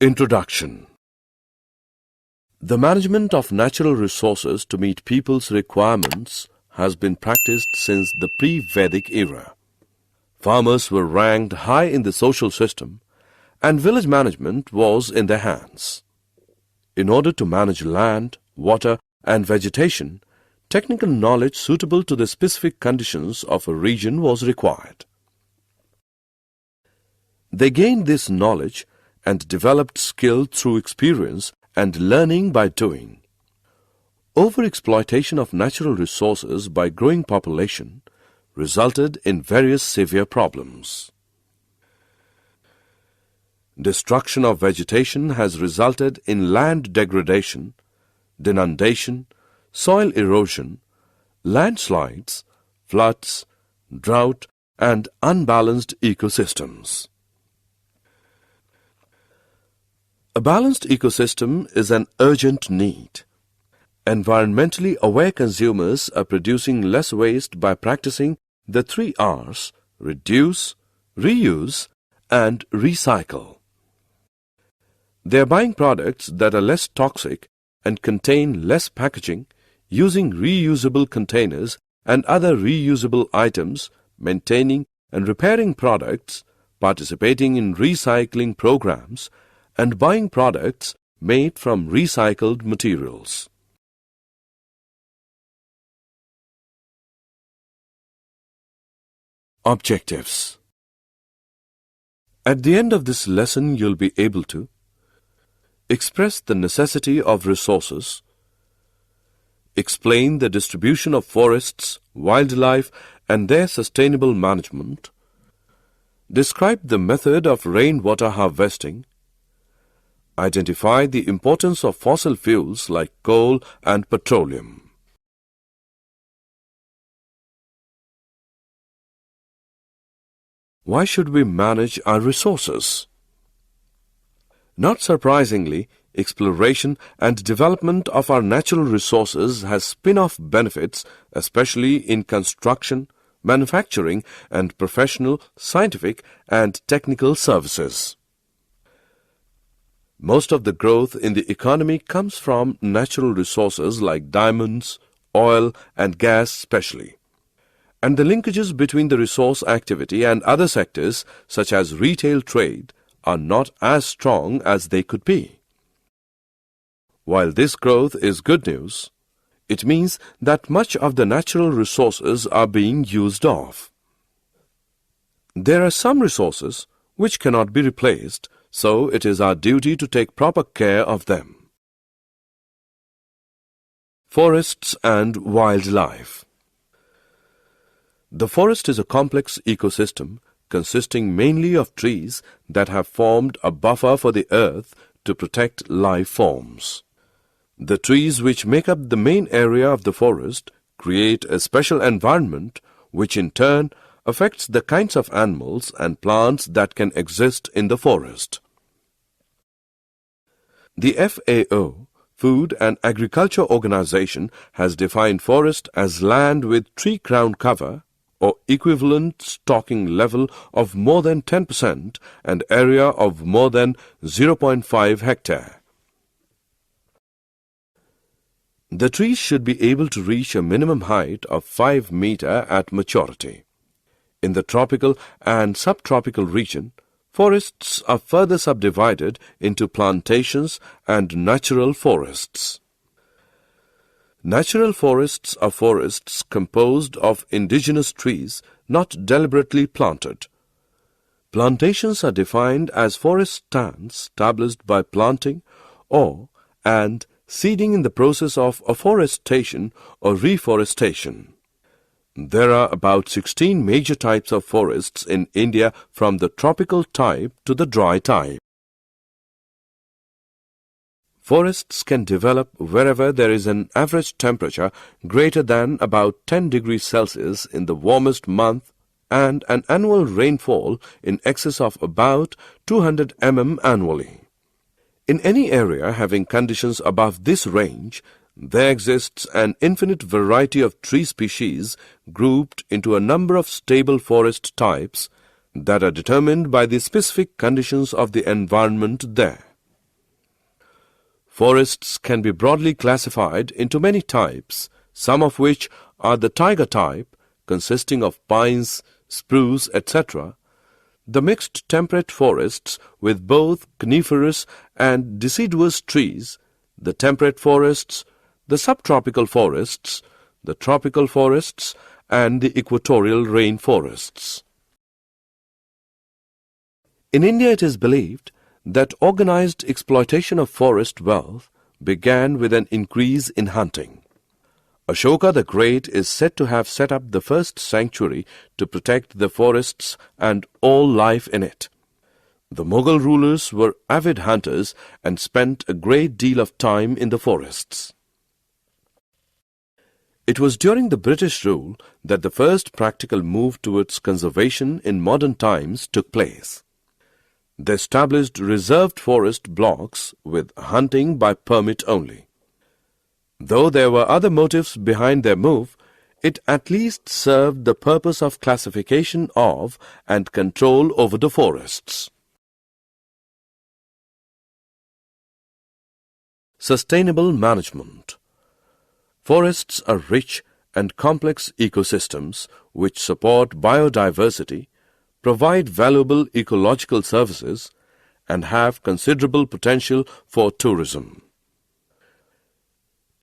Introduction. The management of natural resources to meet people's requirements has been practiced since the pre-Vedic era. Farmers were ranked high in the social system, and village management was in their hands. In order to manage land, water, and vegetation, technical knowledge suitable to the specific conditions of a region was required. They gained this knowledge and developed skill through experience and learning by doing. Overexploitation of natural resources by growing population resulted in various severe problems. Destruction of vegetation has resulted in land degradation, denudation, soil erosion, landslides, floods, drought, and unbalanced ecosystems. A balanced ecosystem is an urgent need. Environmentally aware consumers are producing less waste by practicing the 3 R's: reduce, reuse, and recycle. They are buying products that are less toxic and contain less packaging, using reusable containers and other reusable items, maintaining and repairing products, participating in recycling programs, and buying products made from recycled materials. Objectives. At the end of this lesson, you'll be able to express the necessity of resources, explain the distribution of forests, wildlife, and their sustainable management, describe the method of rainwater harvesting, identify the importance of fossil fuels like coal and petroleum. Why should we manage our resources? Not surprisingly, exploration and development of our natural resources has spin-off benefits, especially in construction, manufacturing, and professional, scientific, and technical services. Most of the growth in the economy comes from natural resources like diamonds, oil, and gas especially. And the linkages between the resource activity and other sectors, such as retail trade, are not as strong as they could be. While this growth is good news, it means that much of the natural resources are being used off. There are some resources which cannot be replaced, so it is our duty to take proper care of them. Forests and wildlife. The forest is a complex ecosystem consisting mainly of trees that have formed a buffer for the earth to protect life forms. The trees which make up the main area of the forest create a special environment which in turn affects the kinds of animals and plants that can exist in the forest. The FAO, Food and Agriculture Organization, has defined forest as land with tree crown cover or equivalent stocking level of more than 10% and area of more than 0.5 hectare. The trees should be able to reach a minimum height of 5 meters at maturity. In the tropical and subtropical region, forests are further subdivided into plantations and natural forests. Natural forests are forests composed of indigenous trees not deliberately planted. Plantations are defined as forest stands established by planting and seeding in the process of afforestation or reforestation. There are about 16 major types of forests in India, from the tropical type to the dry type. Forests can develop wherever there is an average temperature greater than about 10 degrees Celsius in the warmest month and an annual rainfall in excess of about 200 mm annually. In any area having conditions above this range, there exists an infinite variety of tree species grouped into a number of stable forest types that are determined by the specific conditions of the environment there. Forests can be broadly classified into many types, some of which are the taiga type, consisting of pines, spruce, etc., the mixed temperate forests with both coniferous and deciduous trees, the temperate forests, the subtropical forests, the tropical forests, and the equatorial rainforests. In India, it is believed that organized exploitation of forest wealth began with an increase in hunting. Ashoka the Great is said to have set up the first sanctuary to protect the forests and all life in it. The Mughal rulers were avid hunters and spent a great deal of time in the forests. It was during the British rule that the first practical move towards conservation in modern times took place. They established reserved forest blocks with hunting by permit only. Though there were other motives behind their move, it at least served the purpose of classification of and control over the forests. Sustainable management. Forests are rich and complex ecosystems which support biodiversity, provide valuable ecological services, and have considerable potential for tourism.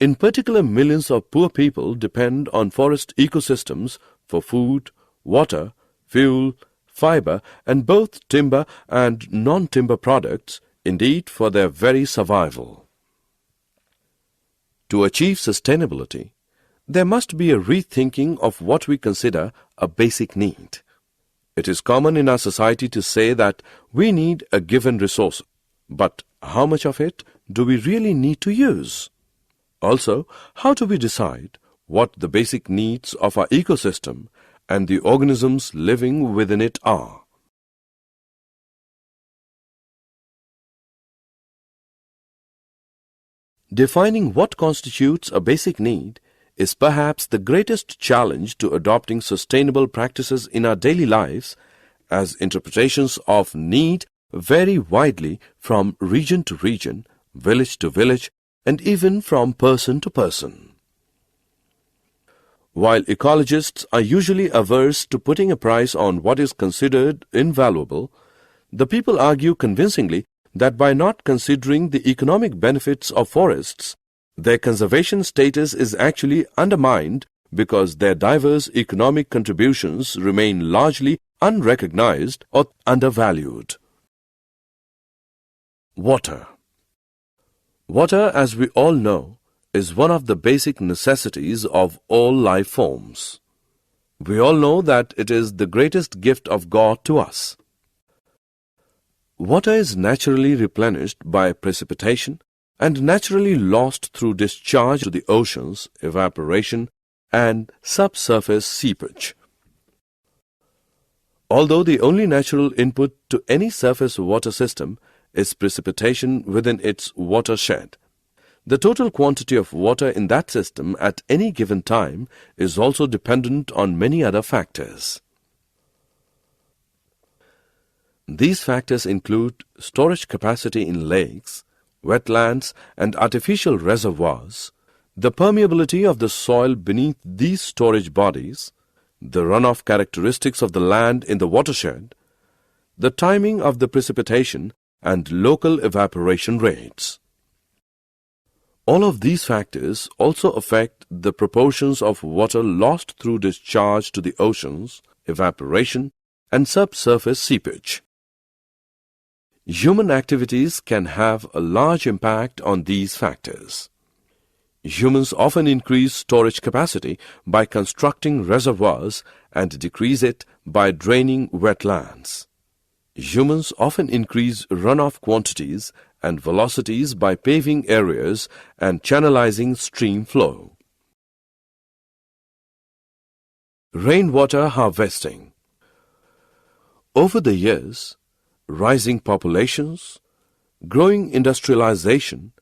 In particular, millions of poor people depend on forest ecosystems for food, water, fuel, fiber, and both timber and non-timber products, indeed for their very survival. To achieve sustainability, there must be a rethinking of what we consider a basic need. It is common in our society to say that we need a given resource, but how much of it do we really need to use? Also, how do we decide what the basic needs of our ecosystem and the organisms living within it are? Defining what constitutes a basic need is perhaps the greatest challenge to adopting sustainable practices in our daily lives, as interpretations of need vary widely from region to region, village to village, and even from person to person. While ecologists are usually averse to putting a price on what is considered invaluable, the people argue convincingly that by not considering the economic benefits of forests, their conservation status is actually undermined because their diverse economic contributions remain largely unrecognized or undervalued. Water. Water, as we all know, is one of the basic necessities of all life forms. We all know that it is the greatest gift of God to us. Water is naturally replenished by precipitation and naturally lost through discharge to the oceans, evaporation, and subsurface seepage. Although the only natural input to any surface water system is precipitation within its watershed, the total quantity of water in that system at any given time is also dependent on many other factors. These factors include storage capacity in lakes, wetlands, and artificial reservoirs, the permeability of the soil beneath these storage bodies, the runoff characteristics of the land in the watershed, the timing of the precipitation, and local evaporation rates. All of these factors also affect the proportions of water lost through discharge to the oceans, evaporation, and subsurface seepage. Human activities can have a large impact on these factors. Humans often increase storage capacity by constructing reservoirs and decrease it by draining wetlands. Humans often increase runoff quantities and velocities by paving areas and channelizing stream flow. Rainwater harvesting. Over the years, rising populations, growing industrialization,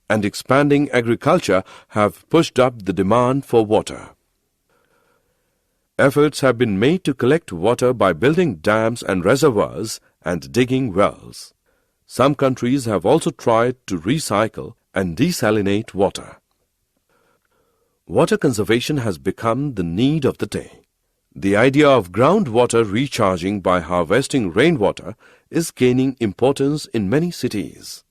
and expanding agriculture have pushed up the demand for water. Efforts have been made to collect water by building dams and reservoirs and digging wells. Some countries have also tried to recycle and desalinate water. Water conservation has become the need of the day. The idea of groundwater recharging by harvesting rainwater is gaining importance in many cities.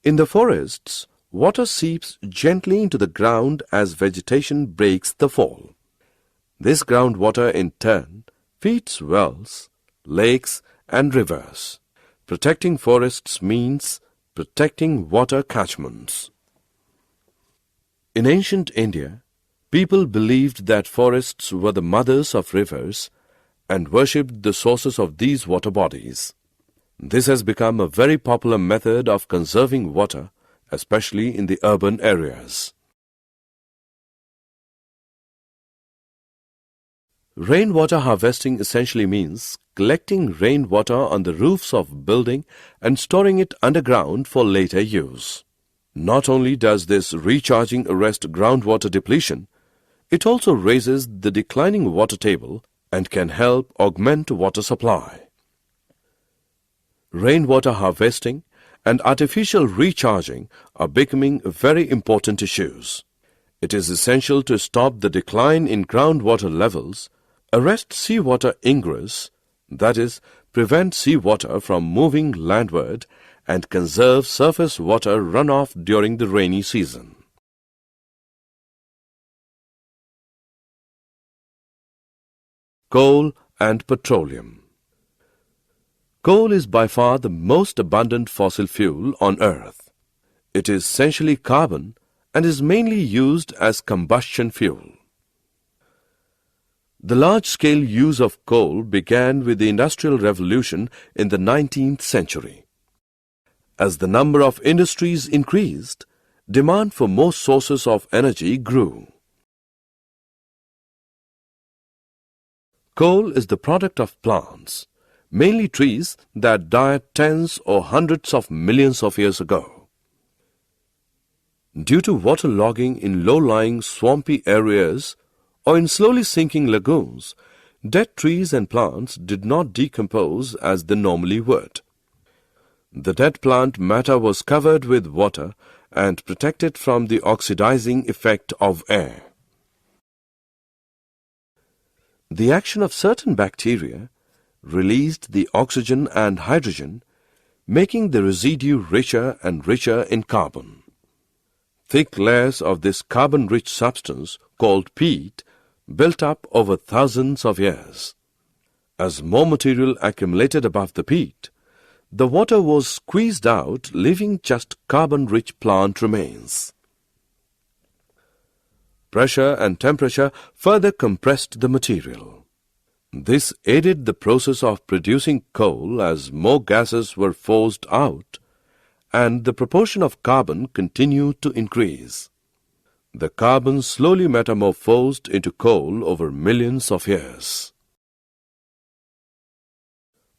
In the forests, water seeps gently into the ground as vegetation breaks the fall. This groundwater in turn feeds wells, lakes and rivers. Protecting forests means protecting water catchments. In ancient India, people believed that forests were the mothers of rivers and worshipped the sources of these water bodies. This has become a very popular method of conserving water, especially in the urban areas. Rainwater harvesting essentially means collecting rainwater on the roofs of building and storing it underground for later use. Not only does this recharging arrest groundwater depletion, it also raises the declining water table and can help augment water supply. Rainwater harvesting and artificial recharging are becoming very important issues. It is essential to stop the decline in groundwater levels, arrest seawater ingress, that is, prevent seawater from moving landward, and conserve surface water runoff during the rainy season. Coal and petroleum. Coal is by far the most abundant fossil fuel on Earth. It is essentially carbon and is mainly used as combustion fuel. The large-scale use of coal began with the Industrial Revolution in the 19th century. As the number of industries increased, demand for more sources of energy grew. Coal is the product of plants, mainly trees that died tens or hundreds of millions of years ago. Due to waterlogging in low-lying swampy areas or in slowly sinking lagoons, dead trees and plants did not decompose as they normally would. The dead plant matter was covered with water and protected from the oxidizing effect of air. The action of certain bacteria released the oxygen and hydrogen, making the residue richer and richer in carbon. Thick layers of this carbon-rich substance, called peat, built up over thousands of years. As more material accumulated above the peat, the water was squeezed out, leaving just carbon-rich plant remains. Pressure and temperature further compressed the material. This aided the process of producing coal as more gases were forced out, and the proportion of carbon continued to increase. The carbon slowly metamorphosed into coal over millions of years.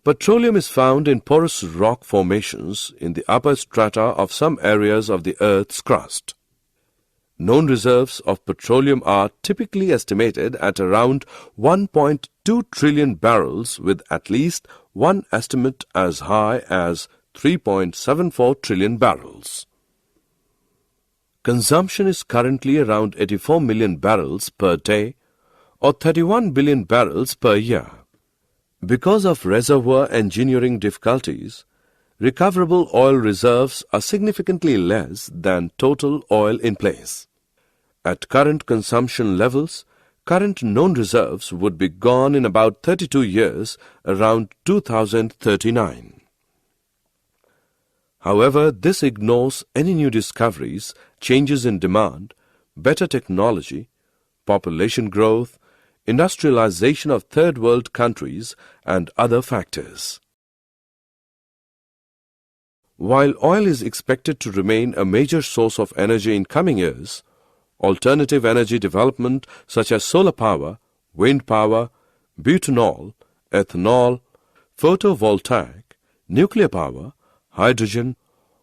Petroleum is found in porous rock formations in the upper strata of some areas of the Earth's crust. Known reserves of petroleum are typically estimated at around 1.2 trillion barrels, with at least one estimate as high as 3.74 trillion barrels. Consumption is currently around 84 million barrels per day, or 31 billion barrels per year. Because of reservoir engineering difficulties, recoverable oil reserves are significantly less than total oil in place. At current consumption levels, current known reserves would be gone in about 32 years, around 2039. However, this ignores any new discoveries, changes in demand, better technology, population growth, industrialization of third world countries, and other factors. While oil is expected to remain a major source of energy in coming years, alternative energy development such as solar power, wind power, butanol, ethanol, photovoltaic, nuclear power, hydrogen,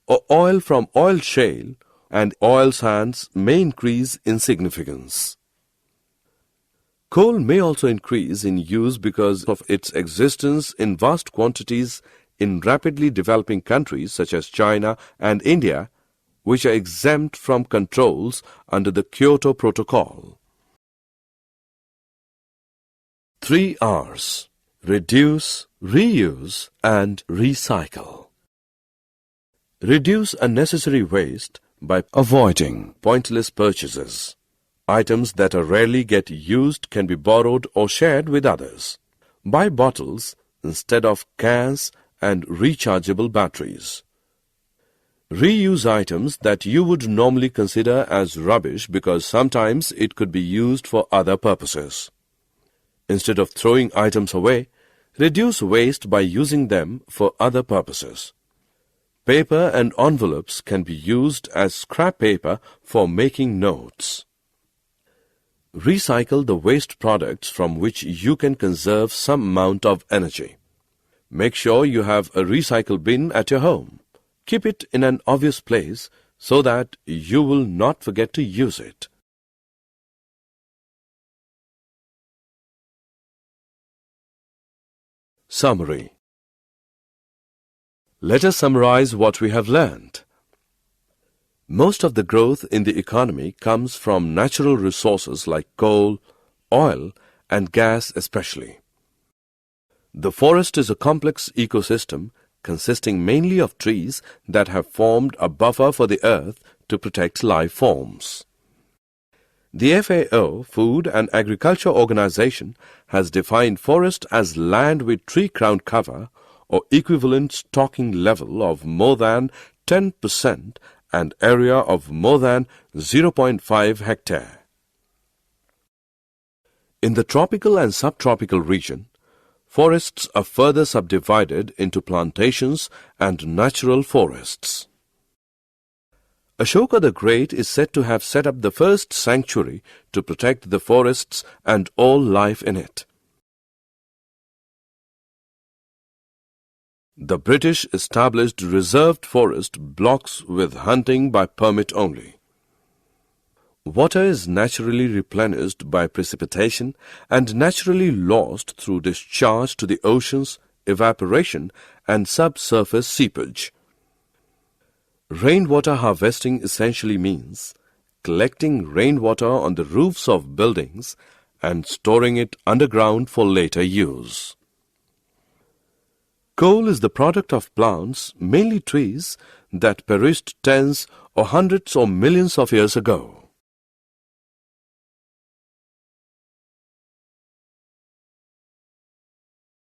or oil from oil shale and oil sands may increase in significance. Coal may also increase in use because of its existence in vast quantities in rapidly developing countries such as China and India, which are exempt from controls under the Kyoto Protocol. 3 R's: reduce, reuse, and recycle. Reduce unnecessary waste by avoiding pointless purchases. Items that are rarely get used can be borrowed or shared with others. Buy bottles instead of cans and rechargeable batteries. Reuse items that you would normally consider as rubbish because sometimes it could be used for other purposes. Instead of throwing items away, reduce waste by using them for other purposes. Paper and envelopes can be used as scrap paper for making notes. Recycle the waste products from which you can conserve some amount of energy. Make sure you have a recycle bin at your home. Keep it in an obvious place so that you will not forget to use it. Summary. Let us summarize what we have learned. Most of the growth in the economy comes from natural resources like coal, oil, and gas especially. The forest is a complex ecosystem consisting mainly of trees that have formed a buffer for the earth to protect life forms. The FAO, Food and Agriculture Organization, has defined forest as land with tree crown cover or equivalent stocking level of more than 10% and area of more than 0.5 hectare. In the tropical and subtropical region, forests are further subdivided into plantations and natural forests. Ashoka the Great is said to have set up the first sanctuary to protect the forests and all life in it. The British established reserved forest blocks with hunting by permit only. Water is naturally replenished by precipitation and naturally lost through discharge to the oceans, evaporation, and subsurface seepage. Rainwater harvesting essentially means collecting rainwater on the roofs of buildings and storing it underground for later use. Coal is the product of plants, mainly trees, that perished tens or hundreds or millions of years ago.